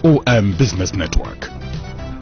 Eom Business Network.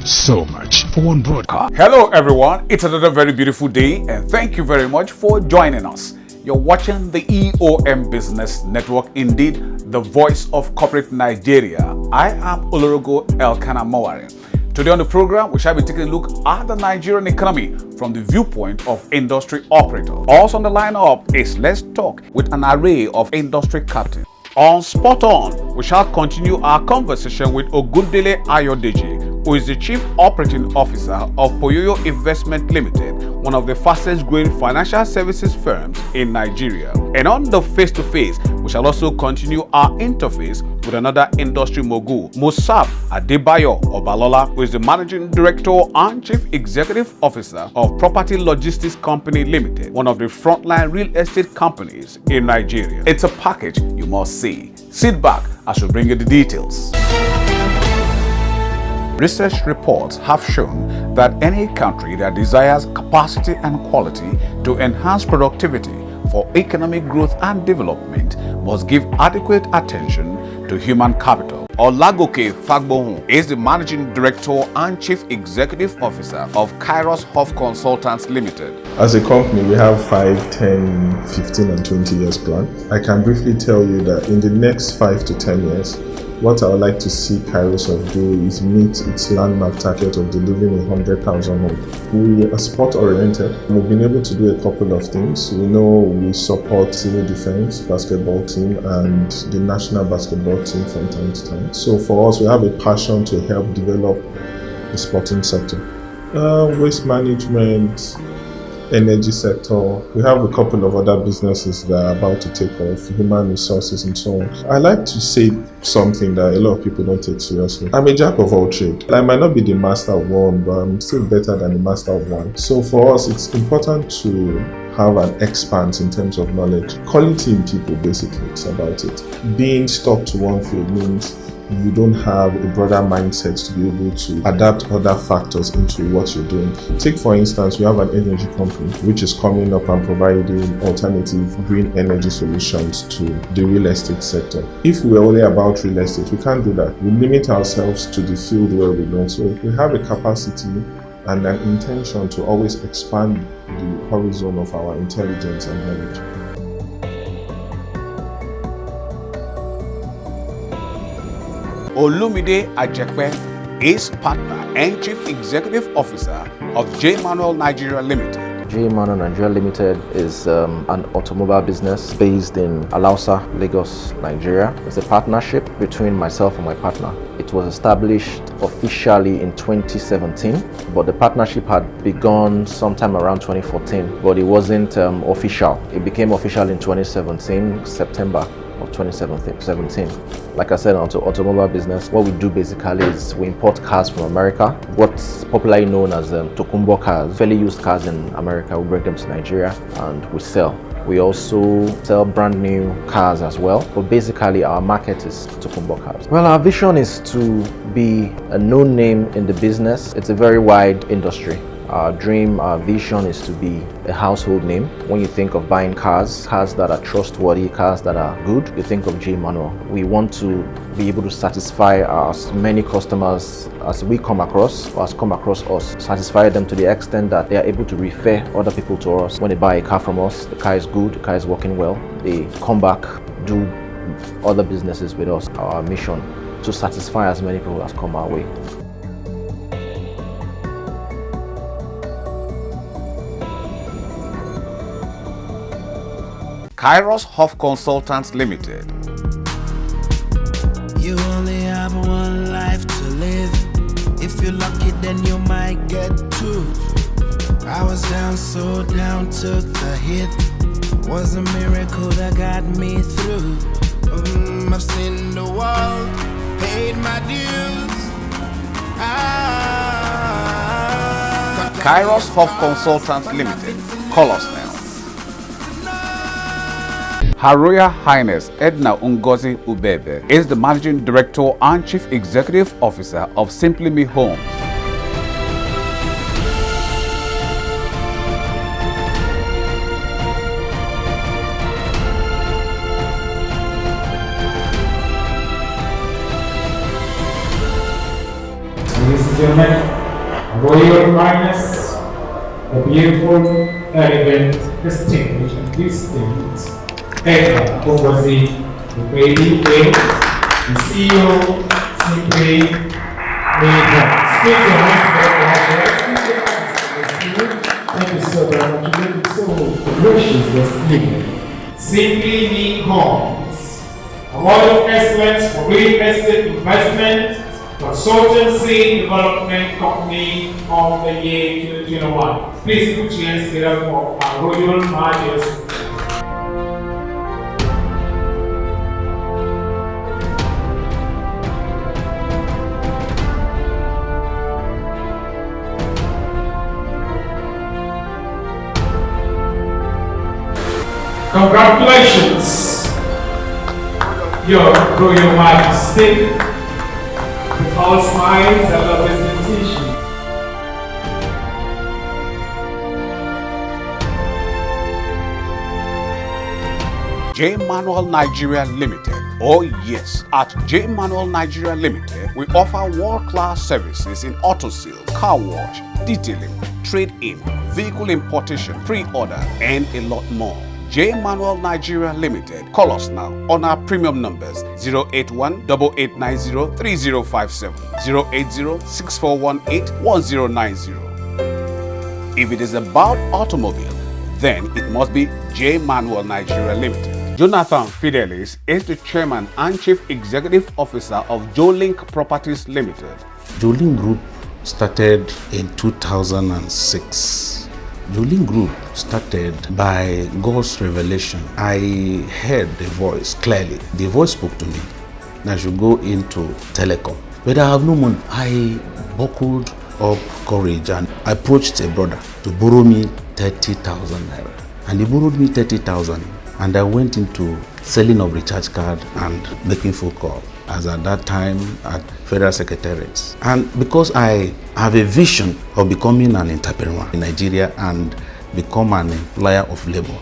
So much for one broadcast. Hello everyone, it's another very beautiful day and thank you very much for joining us. You're watching the Eom Business Network, indeed the voice of corporate Nigeria. I am Olorogo Elkanah Mowari. Today on the program, we shall be taking a look at the Nigerian economy from the viewpoint of industry operators. Also on the lineup is Let's Talk with an array of industry captains. On Spot On, we shall continue our conversation with Ogundele Ayodeji, who is the Chief Operating Officer of POYOYO Investment Limited, one of the fastest growing financial services firms in Nigeria. And on the face-to-face, we shall also continue our interface with another industry mogul, Musab Adebayo Obalola, who is the Managing Director and Chief Executive Officer of Property Logistics Company Limited, one of the frontline real estate companies in Nigeria. It's a package you must see. Sit back as we bring you the details. Research reports have shown that any country that desires capacity and quality to enhance productivity for economic growth and development must give adequate attention to human capital. Olagoke Fagbohun is the Managing Director and Chief Executive Officer of KAIROS Health Consultants Limited. As a company, we have 5, 10, 15 and 20 years plan. I can briefly tell you that in the next 5 to 10 years, what I would like to see KAIROS do is meet its landmark target of delivering 100,000 homes. We are sport-oriented. We've been able to do a couple of things. We know we support civil defense, basketball team, and the national basketball team from time to time. So for us, we have a passion to help develop the sporting sector. Waste management, energy sector. We have a couple of other businesses that are about to take off, human resources and so on. I like to say something that a lot of people don't take seriously. I'm a jack of all trades. I might not be the master of one, but I'm still better than the master of one. So for us, it's important to have an expanse in terms of knowledge. Quality in people, basically, it's about it. Being stuck to one field means you don't have a broader mindset to be able to adapt other factors into what you're doing. Take for instance, we have an energy company which is coming up and providing alternative green energy solutions to the real estate sector. If we're only about real estate, we can't do that. We limit ourselves to the field where we know. So we have a capacity and an intention to always expand the horizon of our intelligence and knowledge. Olumide Ajekpe is partner and Chief Executive Officer of JAYMANUEL Nigeria Limited. JAYMANUEL Nigeria Limited is an automobile business based in Alausa, Lagos, Nigeria. It's a partnership between myself and my partner. It was established officially in 2017, but the partnership had begun sometime around 2014, but it wasn't official. It became official in 2017, September of 2017. Like I said, onto automobile business, what we do basically is we import cars from America, what's popularly known as Tokumbo cars, fairly used cars in America. We bring them to Nigeria and we sell. We also sell brand new cars as well, but basically our market is Tokumbo cars. Well, our vision is to be a known name in the business. It's a very wide industry. Our dream, our vision is to be a household name. When you think of buying cars that are trustworthy, cars that are good, you think of JAYMANUEL. We want to be able to satisfy as many customers as we come across or as come across us, satisfy them to the extent that they are able to refer other people to us. When they buy a car from us, the car is good, the car is working well, they come back, do other businesses with us. Our mission to satisfy as many people as come our way. KAIROS Health Consultants Limited. You only have one life to live. If you're lucky, then you might get two. I was down, so down, took the hit. Was a miracle that got me through. I've seen the world, paid my dues. KAIROS Health Consultants Limited. Call us now. Her Royal Highness Edna Ngozi Ubebe is the Managing Director and Chief Executive Officer of SIMPLI Homes. gentlemen, Royal Highness, the beautiful, elegant, distinguished, and distinct Edward Oversee, the baby Wade, the CEO, SIMPLI, Speak your thank you so very much. You look so gracious this evening. SIMPLI Mean Homes, award of excellence for real estate investment, consultancy development company of the year 2021. Please put your hands together for our Royal Majesty. Congratulations, Your Royal Majesty. With all smiles, I love this invitation. JAYMANUEL Nigeria Limited. Oh yes, at JAYMANUEL Nigeria Limited, we offer world-class services in auto sales, car wash, detailing, trade-in, vehicle importation, pre-order, and a lot more. JAYMANUEL Nigeria Limited. Call us now on our premium numbers 081-8890-3057, 080-6418-1090. If it is about automobile, then it must be JAYMANUEL Nigeria Limited. Jonathan Fidelis is the Chairman and Chief Executive Officer of JOELINK Properties Limited. JOELINK Group started in 2006. JOELINK Group started by God's revelation. I heard the voice clearly. The voice spoke to me that I should go into telecom. But I have no money. I buckled up courage and approached a brother to borrow me 30,000 naira. And he borrowed me 30,000. And I went into selling of recharge card and making phone call, as at that time at Federal Secretariats. And because I have a vision of becoming an entrepreneur in Nigeria and become an employer of labor,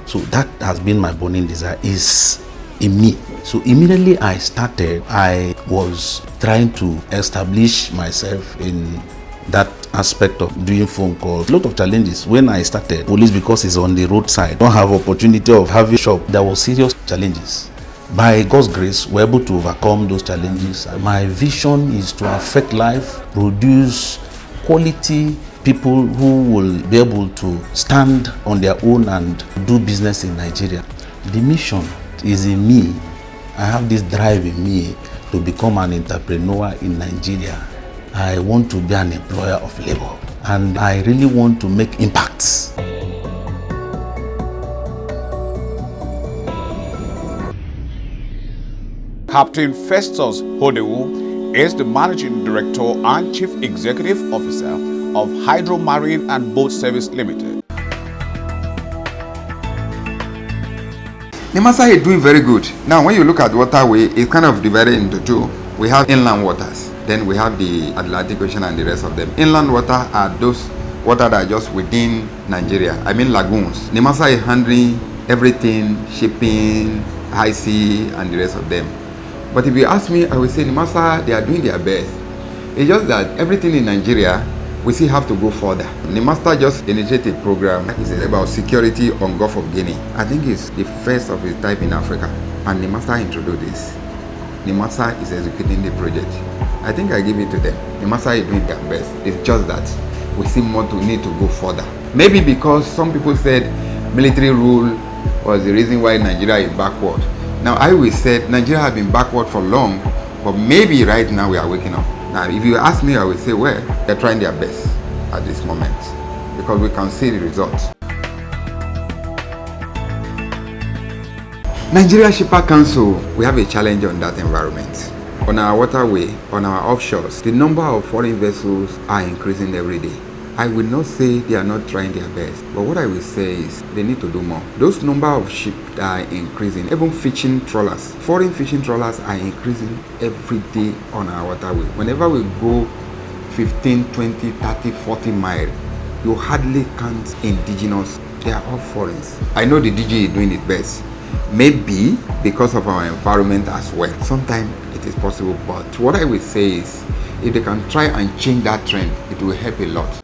so that has been my burning desire, is in me. So immediately I started, I was trying to establish myself in that aspect of doing phone calls. A lot of challenges when I started. Police, because it's on the roadside, don't have opportunity of having shop. There were serious challenges. By God's grace, we're able to overcome those challenges. My vision is to affect life, produce quality people who will be able to stand on their own and do business in Nigeria. The mission is in me. I have this drive in me to become an entrepreneur in Nigeria. I want to be an employer of labor, and I really want to make impacts. Captain Festus Hodewu is the Managing Director and Chief Executive Officer of Hydro Marine and Boat Service Limited. Nimasa is doing very good. Now when you look at waterway, it's kind of divided into two. We have inland waters, then we have the Atlantic Ocean and the rest of them. Inland water are those water that are just within Nigeria, I mean lagoons. Nimasa is handling everything, shipping, high sea and the rest of them. But if you ask me, I will say Nimasa, they are doing their best. It's just that everything in Nigeria, we still have to go further. Nimasa just initiated a program. It's about security on Gulf of Guinea. I think it's the first of its type in Africa. And Nimasa introduced this. Nimasa is executing the project. I think I give it to them. Nimasa is doing their best. It's just that we still need to go further. Maybe because some people said military rule was the reason why Nigeria is backward. Now I will say Nigeria has been backward for long, but maybe right now we are waking up. Now if you ask me, I will say, well, they're trying their best at this moment because we can see the results. Nigeria Shipper Council, we have a challenge on that environment. On our waterway, on our offshores, the number of foreign vessels are increasing every day. I will not say they are not trying their best, but what I will say is they need to do more. Those number of ships are increasing, even fishing trawlers. Foreign fishing trawlers are increasing every day on our waterway. Whenever we go 15, 20, 30, 40 miles, you hardly count indigenous. They are all foreigners. I know the DG is doing its best. Maybe because of our environment as well. Sometimes it is possible, but what I will say is If they can try and change that trend, it will help a lot.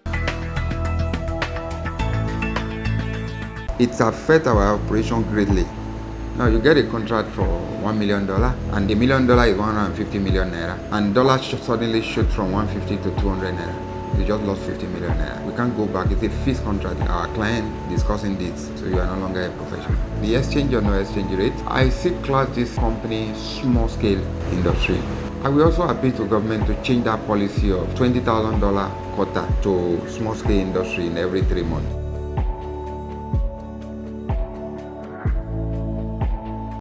It affects our operation greatly. Now you get a contract for $1 million, and the $1 million is 150 million naira, and dollars suddenly shoot from 150 to 200 naira. You just lost 50 million naira. We can't go back. It's a fixed contract. Our client discussing this, so you are no longer a professional. The exchange or no exchange rate, I see class this company small scale industry. I will also appeal to government to change that policy of $20,000 quota to small scale industry in every 3 months.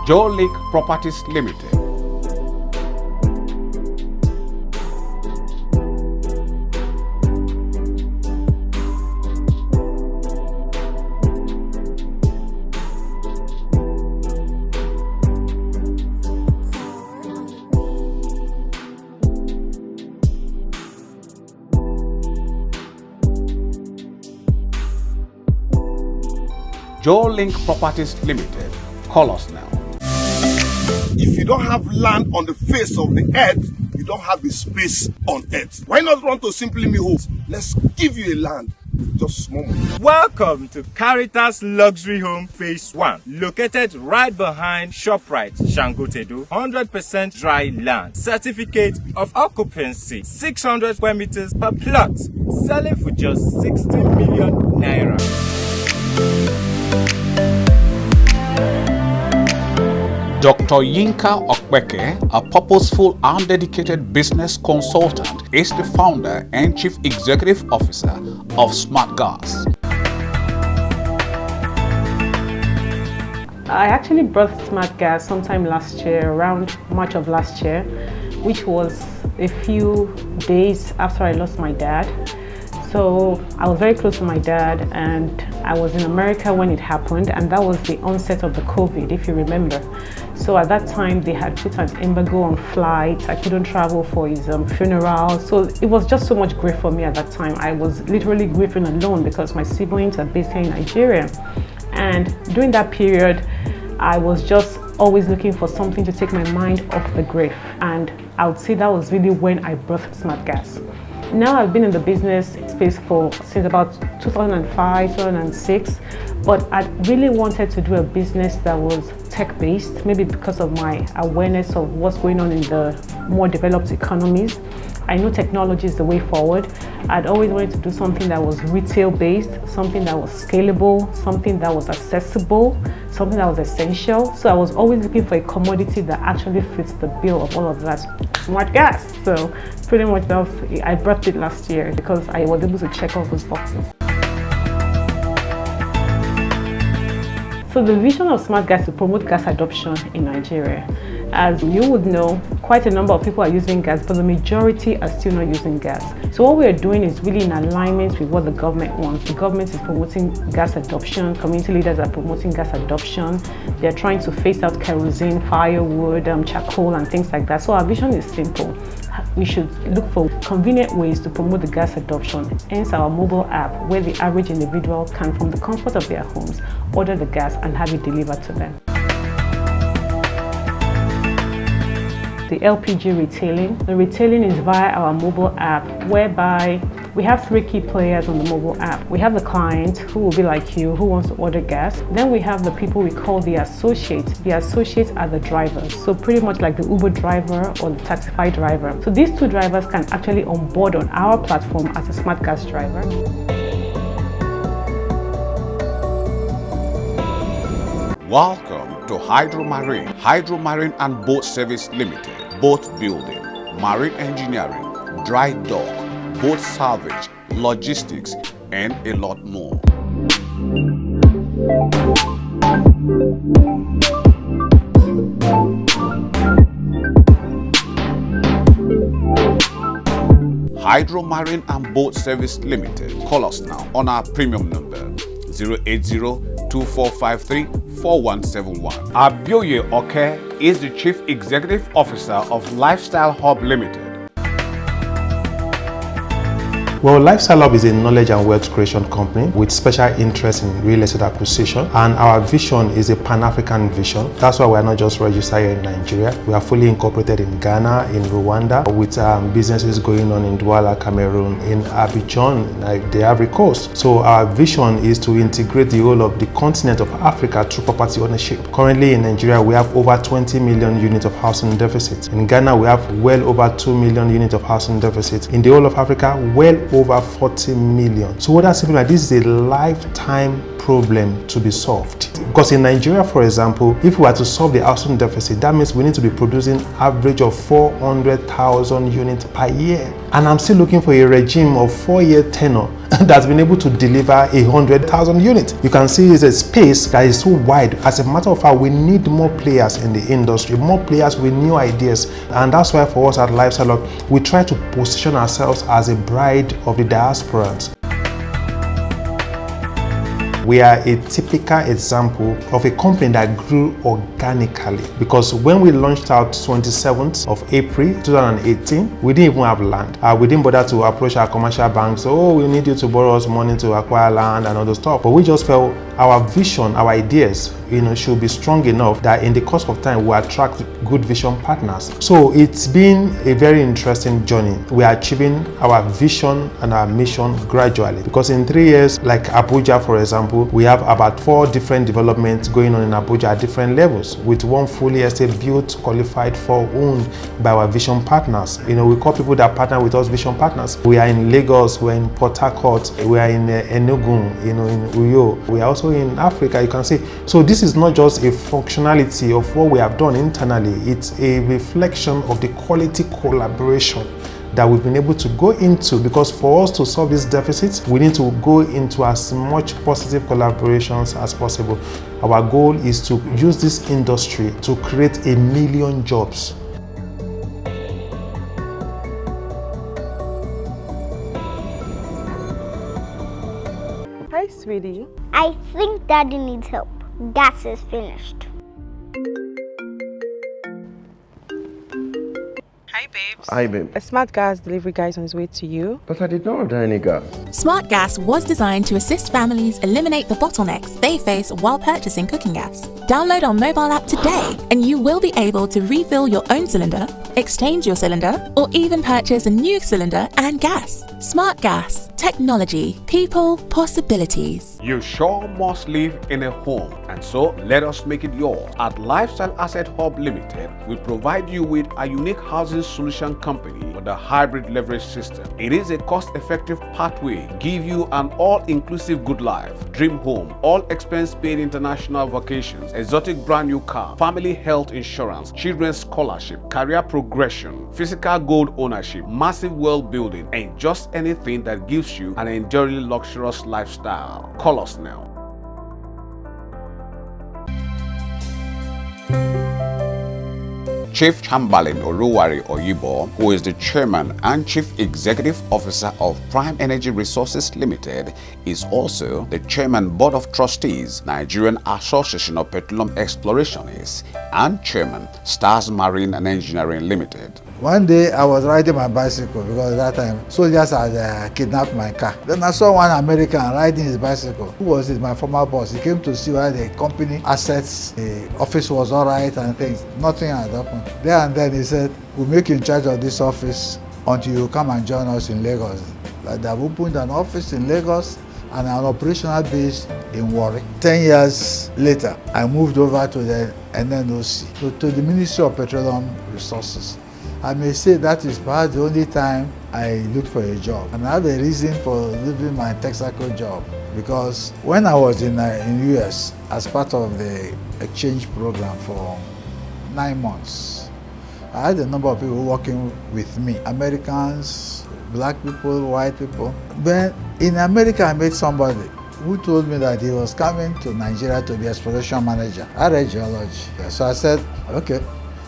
JOELINK Properties Limited. JOELINK Properties Limited. Call us now. If you don't have land on the face of the earth, you don't have the space on earth. Why not run to Simply Me Homes? Let's give you a land with just small money. Welcome to KAIROS Luxury Home Phase 1, located right behind ShopRite, Shangotedo, 100% dry land, certificate of occupancy, 600 square meters per plot, selling for just 60 million naira. Dr. Yinka Okbeke, a purposeful and dedicated business consultant, is the founder and chief executive officer of Smart Gas. I actually brought Smart Gas sometime last year, around March of last year, which was a few days after I lost my dad. So I was very close to my dad, and I was in America when it happened, and that was the onset of the COVID, if you remember. So at that time they had put an embargo on flights. I couldn't travel for his funeral. So it was just so much grief for me at that time. I was literally grieving alone because my siblings are based here in Nigeria. And during that period, I was just always looking for something to take my mind off the grief. And I would say that was really when I birthed Smart Gas. Now I've been in the business space since about 2005, 2006, but I really wanted to do a business that was tech-based, maybe because of my awareness of what's going on in the more developed economies. I know technology is the way forward. I'd always wanted to do something that was retail-based, something that was scalable, something that was accessible, something that was essential. So I was always looking for a commodity that actually fits the bill of all of that. Smart Gas. So pretty much I brought it last year because I was able to check all those boxes. So the vision of Smart Gas is to promote gas adoption in Nigeria. As you would know, quite a number of people are using gas, but the majority are still not using gas. So what we are doing is really in alignment with what the government wants. The government is promoting gas adoption, community leaders are promoting gas adoption. They're trying to phase out kerosene, firewood, charcoal and things like that. So our vision is simple. We should look for convenient ways to promote the gas adoption, hence our mobile app, where the average individual can, from the comfort of their homes, order the gas and have it delivered to them. The LPG retailing. The retailing is via our mobile app, whereby we have 3 key players on the mobile app. We have the client, who will be like you, who wants to order gas. Then we have the people we call the associates. The associates are the drivers. So pretty much like the Uber driver or the Taxify driver. So these 2 drivers can actually onboard on our platform as a Smart Gas driver. Welcome to Hydro Marine and Boat Service Limited. Boat building, marine engineering, dry dock, boat salvage, logistics, and a lot more. Hydro Marine and Boat Service Limited. Call us now on our premium number 080-2453-4171. Abioye Oke is the Chief Executive Officer of Lifestyle Hub Limited. Well, Lifestyle Hub is a knowledge and wealth creation company with special interest in real estate acquisition, and our vision is a Pan-African vision. That's why we are not just registered here in Nigeria. We are fully incorporated in Ghana, in Rwanda, with businesses going on in Douala, Cameroon, in Abidjan, like the Ivory Coast. So our vision is to integrate the whole of the continent of Africa through property ownership. Currently in Nigeria, we have over 20 million units of housing deficit. In Ghana, we have well over 2 million units of housing deficit. In the whole of Africa, well over 40 million. So what that's simply like, this is a lifetime problem to be solved. Because in Nigeria, for example, if we were to solve the housing deficit, that means we need to be producing average of 400,000 units per year. And I'm still looking for a regime of 4-year tenure that's been able to deliver 100,000 units. You can see it's a space that is so wide. As a matter of fact, we need more players in the industry, more players with new ideas. And that's why for us at Lifestyle Hub, we try to position ourselves as a bride of the diasporans. We are a typical example of a company that grew organically, because when we launched out 27th of April 2018, we didn't even have land. We didn't bother to approach our commercial banks. Oh, we need you to borrow us money to acquire land and other stuff. But we just felt our vision, our ideas, should be strong enough that in the course of time we attract good vision partners. So it's been a very interesting journey. We are achieving our vision and our mission gradually, because in 3 years, like Abuja, for example, we have about 4 different developments going on in Abuja at different levels, with one fully estate built, qualified for, owned by our vision partners. We call people that partner with us vision partners. We are in Lagos, we're in Port Harcourt, we are in Enugu, in Uyo. We are also in Africa, you can see. So this is not just a functionality of what we have done internally, it's a reflection of the quality collaboration that we've been able to go into, because for us to solve these deficits, we need to go into as much positive collaborations as possible. Our goal is to use this industry to create 1 million jobs. Hi, sweetie. I think Daddy needs help. Gas is finished. Hi, babes. Hi, babe. A smart gas delivery guy is on his way to you. But I did not order any gas. Smart Gas was designed to assist families eliminate the bottlenecks they face while purchasing cooking gas. Download our mobile app today and you will be able to refill your own cylinder, exchange your cylinder, or even purchase a new cylinder and gas. Smart Gas. Technology, people, possibilities. You sure must live in a home, and so let us make it yours. At Lifestyle Asset Hub Limited, we provide you with a unique housing solution company with a hybrid leverage system. It is a cost-effective pathway, give you an all-inclusive good life, dream home, all expense-paid international vacations, exotic brand new car, family health insurance, children's scholarship, career progression, physical gold ownership, massive wealth building, and just anything that gives you an enduring luxurious lifestyle. Call us now. Chief Chamberlain OYIBO, who is the Chairman and Chief Executive Officer of Prime Energy Resources Limited, is also the Chairman Board of Trustees, Nigerian Association of Petroleum Explorationists, and Chairman, Stars Marine and Engineering Limited. One day I was riding my bicycle because at that time soldiers had kidnapped my car. Then I saw one American riding his bicycle. Who was it? My former boss. He came to see why the company assets, the office was all right and things. Nothing had happened. There and then he said, we'll make you in charge of this office until you come and join us in Lagos. Like they have opened an office in Lagos and an operational base in Warri. 10 years later, I moved over to the NNOC, to the Ministry of Petroleum Resources. I may say that is perhaps the only time I looked for a job. And I have a reason for leaving my Texaco job, because when I was in US as part of the exchange program for 9 months, I had a number of people working with me, Americans, black people, white people. But in America, I met somebody who told me that he was coming to Nigeria to be exploration manager. I read geology. So I said, okay.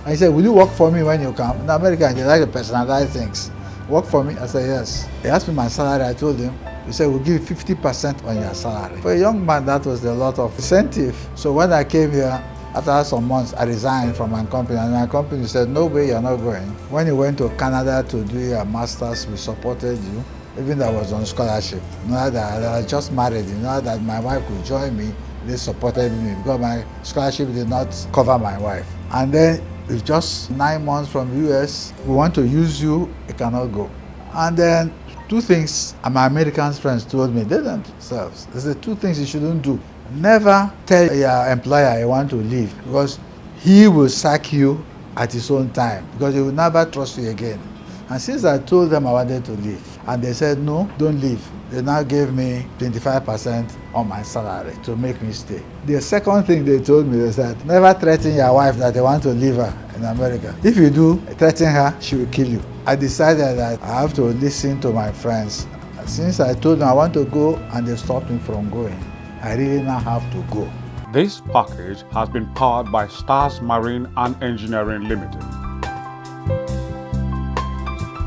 And he said, will you work for me when you come? In America, they like to personalize things. Work for me? I said, yes. He asked me my salary. I told him. He said, we'll give you 50% on your salary. For a young man, that was a lot of incentive. So when I came here, after some months, I resigned from my company. And my company said, no way, you're not going. When you went to Canada to do your master's, we supported you. even though I was on scholarship. Now that I just married, now that my wife could join me, they supported me because my scholarship did not cover my wife. And then it's just 9 months from US, we want to use you, you cannot go. And then 2 things my American friends told me, they themselves, they said 2 things you shouldn't do. Never tell your employer you want to leave because he will sack you at his own time because he will never trust you again. And since I told them I wanted to leave, and they said, no, don't leave. They now gave me 25% on my salary to make me stay. The second thing they told me is that never threaten your wife that they want to leave her in America. If you do, threaten her, she will kill you. I decided that I have to listen to my friends. Since I told them I want to go and they stopped me from going, I really now have to go. This package has been powered by Stars Marine and Engineering Limited.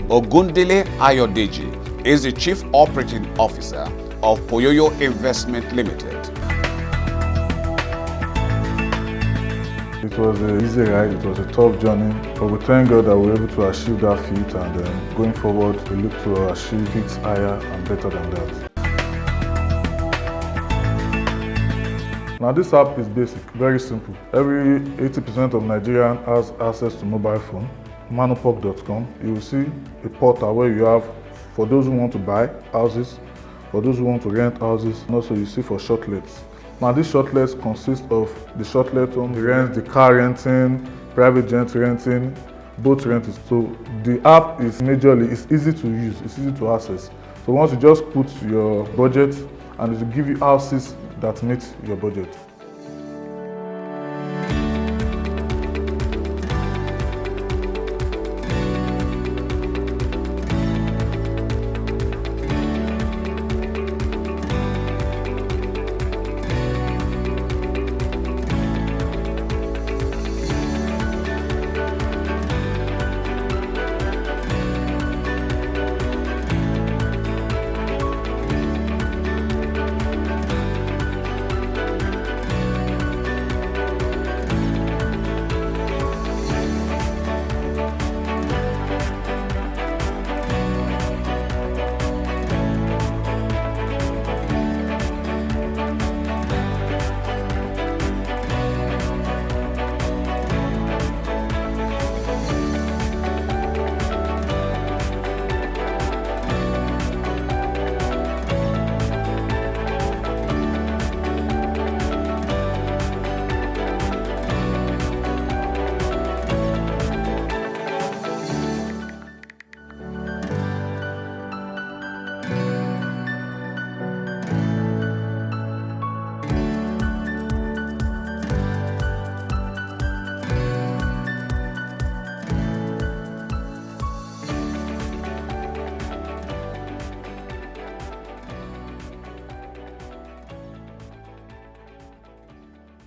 Ogundele Ayodeji is the Chief Operating Officer of POYOYO Investment Limited. It was an easy ride, it was a tough journey, but we thank God that we were able to achieve that feat, and going forward we look to achieve feats higher and better than that. Now this app is basic, very simple. Every 80% of Nigerians has access to mobile phone. Manupok.com, you will see a portal where you have for those who want to buy houses, for those who want to rent houses, and also you see for shortlets. Now these shortlets consist of the shortlet home, the rent, the car renting, private jet renting, boat renting. So the app is majorly, it's easy to use, it's easy to access. So once you just put your budget and it will give you houses that meet your budget.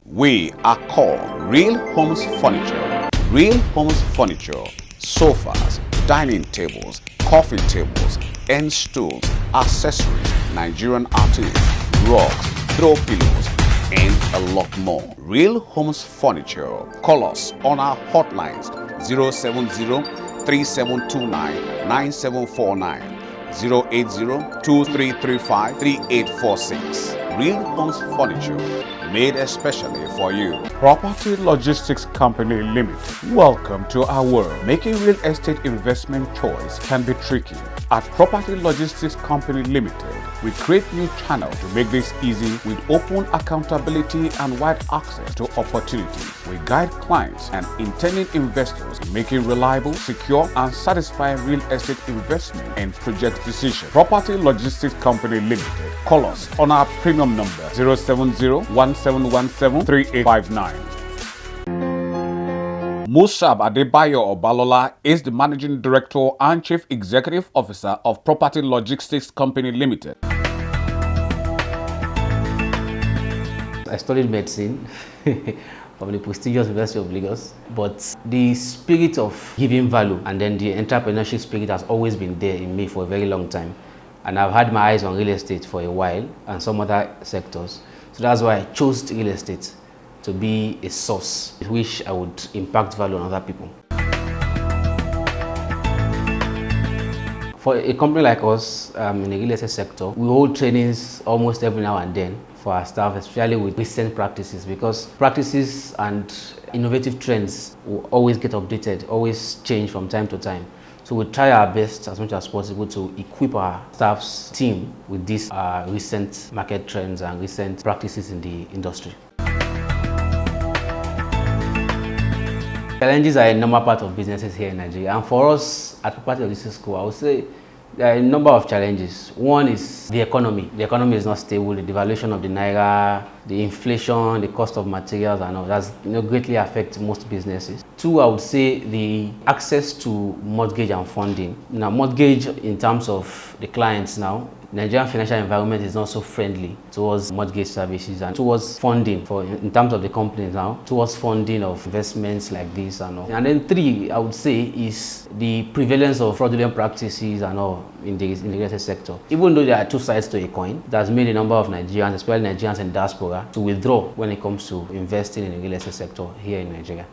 We are called Real Homes Furniture. Real Homes Furniture, sofas, dining tables, coffee tables, and stools, accessories, Nigerian artists, rugs, throw pillows, and a lot more. Real Homes Furniture. Call us on our hotlines 070-3729-9749, 080-2335-3846. Real Homes Furniture, made especially for you. Property Logistics Company Limited. Welcome to our world. Making real estate investment choice can be tricky. At Property Logistics Company Limited, we create new channels to make this easy with open accountability and wide access to opportunities. We guide clients and intending investors in making reliable, secure, and satisfying real estate investment and project decisions. Property Logistics Company Limited. Call us on our premium number 070-1717-3859. Musab Adebayo Obalola is the Managing Director and Chief Executive Officer of Property Logistics Company Limited. I studied medicine from the prestigious University of Lagos, but the spirit of giving value and then the entrepreneurship spirit has always been there in me for a very long time. And I've had my eyes on real estate for a while and some other sectors. So that's why I chose real estate to be a source in which I would impact value on other people. For a company like us in the real estate sector, we hold trainings almost every now and then for our staff, especially with recent practices, because practices and innovative trends will always get updated, always change from time to time. So we try our best as much as possible to equip our staff's team with these recent market trends and recent practices in the industry. Challenges are a normal part of businesses here in Nigeria, and for us at Property Logistics School, I would say there are a number of challenges. One is the economy. The economy is not stable. The devaluation of the naira, the inflation, the cost of materials, and all that greatly affect most businesses. Two, I would say the access to mortgage and funding. Now, mortgage in terms of the clients now, Nigerian financial environment is not so friendly towards mortgage services and towards funding in terms of the companies now, towards funding of investments like this and all. And then three, I would say, is the prevalence of fraudulent practices and all in the real estate sector. Even though there are two sides to a coin, that's made a number of Nigerians, especially Nigerians in diaspora, to withdraw when it comes to investing in the real estate sector here in Nigeria.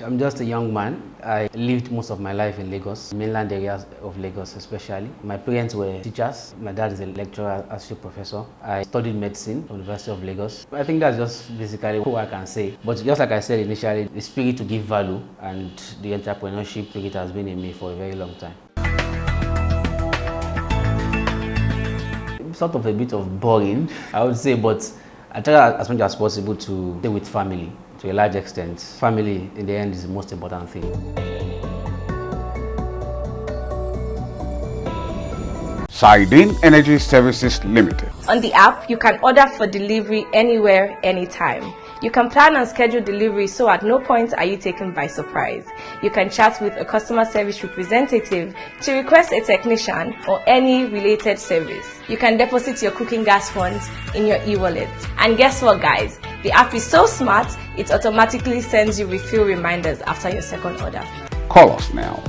I'm just a young man. I lived most of my life in Lagos, mainland areas of Lagos especially. My parents were teachers. My dad is a lecturer, associate professor. I studied medicine at the University of Lagos. I think that's just basically what I can say. But just like I said initially, the spirit to give value and the entrepreneurship spirit has been in me for a very long time. Sort of a bit of boring, I would say, but I try as much as possible to stay with family. To a large extent, family in the end is the most important thing. CYDENE Energy Services Limited. On the app, you can order for delivery anywhere, anytime. You can plan and schedule delivery, so at no point are you taken by surprise. You can chat with a customer service representative to request a technician or any related service. You can deposit your cooking gas funds in your e-wallet. And guess what, guys? The app is so smart, it automatically sends you refill reminders after your second order. Call us now.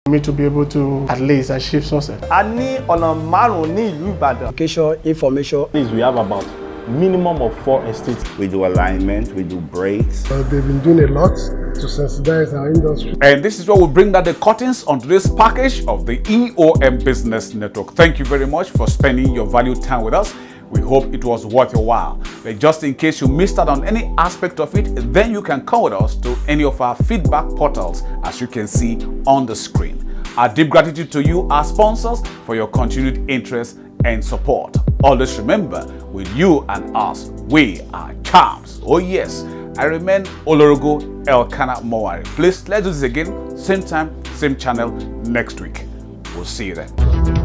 Me to be able to at least achieve success. A ní ọ̀nà márùn-ún ní ìlú Ìbàdàn. Location, information. We have about minimum of 4 estates. We do alignment, we do brakes. They've been doing a lot to sensitize our industry. And this is where we bring down the curtains on today's package of the Eom Business Network. Thank you very much for spending your valued time with us. We hope it was worth your while. But just in case you missed out on any aspect of it, then you can come with us to any of our feedback portals, as you can see on the screen. Our deep gratitude to you, our sponsors, for your continued interest and support. Always remember, with you and us, we are champs. Oh yes, I remain Olorogo Elkanah Mowari. Please, let's do this again, same time, same channel next week. We'll see you then.